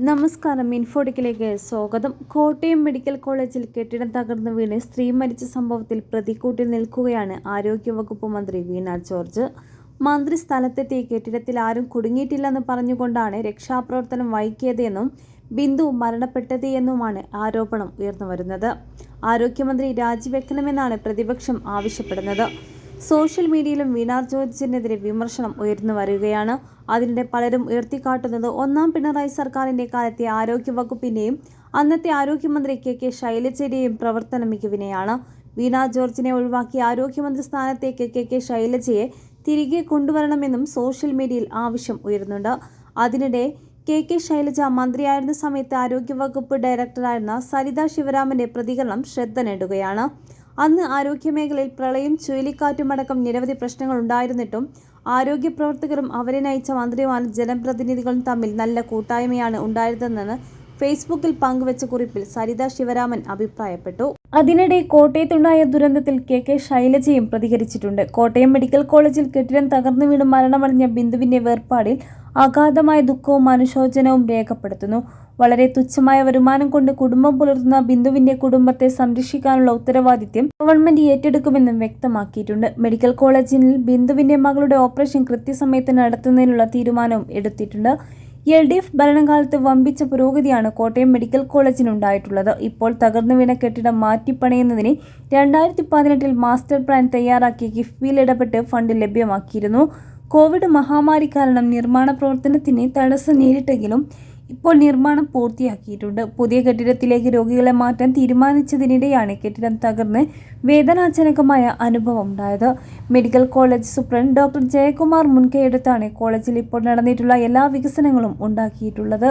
നമസ്കാരം. ഇൻഫോഡിക്കിലേക്ക് സ്വാഗതം. കോട്ടയം മെഡിക്കൽ കോളേജിൽ കെട്ടിടം തകർന്നു വീണ് സ്ത്രീ മരിച്ച സംഭവത്തിൽ പ്രതിക്കൂട്ടിൽ നിൽക്കുകയാണ് ആരോഗ്യവകുപ്പ് മന്ത്രി വീണ ജോർജ്. മന്ത്രി സ്ഥലത്തെത്തി കെട്ടിടത്തിൽ ആരും കുടുങ്ങിയിട്ടില്ലെന്ന് പറഞ്ഞുകൊണ്ടാണ് രക്ഷാപ്രവർത്തനം വൈകിയതെന്നും ബിന്ദു മരണപ്പെട്ടത് എന്നുമാണ് ആരോപണം ഉയർന്നുവരുന്നത്. ആരോഗ്യമന്ത്രി രാജിവെക്കണമെന്നാണ് പ്രതിപക്ഷം ആവശ്യപ്പെടുന്നത്. സോഷ്യൽ മീഡിയയിലും വീണ ജോർജിനെതിരെ വിമർശനം ഉയർന്നു വരികയാണ്. അതിനിടെ പലരും ഉയർത്തിക്കാട്ടുന്നത് ഒന്നാം പിണറായി സർക്കാരിന്റെ കാലത്തെ ആരോഗ്യവകുപ്പിന്റെയും അന്നത്തെ ആരോഗ്യമന്ത്രി കെ ശൈലജയുടെയും പ്രവർത്തന മികവിനെയാണ്. വീണ ജോർജിനെ ഒഴിവാക്കി ആരോഗ്യമന്ത്രി സ്ഥാനത്തേക്ക് കെ ശൈലജയെ തിരികെ കൊണ്ടുവരണമെന്നും സോഷ്യൽ മീഡിയയിൽ ആവശ്യം ഉയരുന്നുണ്ട്. അതിനിടെ കെ ശൈലജ മന്ത്രിയായിരുന്ന സമയത്ത് ആരോഗ്യവകുപ്പ് ഡയറക്ടറായിരുന്ന സരിത ശിവരാമന്റെ പ്രതികരണം ശ്രദ്ധ നേടുകയാണ്. അന്ന് ആരോഗ്യമേഖലയിൽ പ്രളയം, ചുഴലിക്കാറ്റുമടക്കം നിരവധി പ്രശ്നങ്ങൾ ഉണ്ടായിരുന്നിട്ടും ആരോഗ്യ പ്രവർത്തകരും അവരെ നയിച്ച മന്ത്രിമാരും ജനപ്രതിനിധികളും തമ്മിൽ നല്ല കൂട്ടായ്മയാണ് ഉണ്ടായിരുന്നതെന്ന് ഫേസ്ബുക്കിൽ പങ്കുവച്ച കുറിപ്പിൽ സരിത ശിവരാമൻ അഭിപ്രായപ്പെട്ടു. അതിനിടെ കോട്ടയത്തുണ്ടായ ദുരന്തത്തിൽ കെ ശൈലജയും പ്രതികരിച്ചിട്ടുണ്ട്. കോട്ടയം മെഡിക്കൽ കോളേജിൽ കെട്ടിടം തകർന്നു വീണ് മരണമടഞ്ഞ ബിന്ദുവിന്റെ വേർപാടിൽ അഗാധമായ ദുഃഖവും അനുശോചനവും രേഖപ്പെടുത്തുന്നു. വളരെ തുച്ഛമായ വരുമാനം കൊണ്ട് കുടുംബം പുലർത്തുന്ന ബിന്ദുവിന്റെ കുടുംബത്തെ സംരക്ഷിക്കാനുള്ള ഉത്തരവാദിത്യം ഗവൺമെന്റ് ഏറ്റെടുക്കുമെന്നും വ്യക്തമാക്കിയിട്ടുണ്ട്. മെഡിക്കൽ കോളേജിൽ ബിന്ദുവിന്റെ മകളുടെ ഓപ്പറേഷൻ കൃത്യസമയത്ത് നടത്തുന്നതിനുള്ള തീരുമാനവും എടുത്തിട്ടുണ്ട്. LDF ഭരണകാലത്ത് വമ്പിച്ച പുരോഗതിയാണ് കോട്ടയം മെഡിക്കൽ കോളേജിനുണ്ടായിട്ടുള്ളത്. ഇപ്പോൾ തകർന്നു വീണ കെട്ടിടം മാറ്റിപ്പണിയുന്നതിന് 2018 മാസ്റ്റർ പ്ലാൻ തയ്യാറാക്കി കിഫ്ബിയിൽ ഇടപെട്ട് ഫണ്ട് ലഭ്യമാക്കിയിരുന്നു. കോവിഡ് മഹാമാരി കാരണം നിർമ്മാണ പ്രവർത്തനത്തിന് തടസ്സം നേരിട്ടെങ്കിലും ഇപ്പോൾ നിർമ്മാണം പൂർത്തിയാക്കിയിട്ടുണ്ട്. പുതിയ കെട്ടിടത്തിലേക്ക് രോഗികളെ മാറ്റാൻ തീരുമാനിച്ചതിനിടെയാണ് കെട്ടിടം തകർന്ന് വേദനാജനകമായ അനുഭവം ഉണ്ടായത്. Medical college superintendent doctor Jayakumar മുൻകൈയെടുത്താണ് കോളേജിൽ ഇപ്പോൾ നടന്നിട്ടുള്ള എല്ലാ വികസനങ്ങളും ഉണ്ടാക്കിയിട്ടുള്ളത്.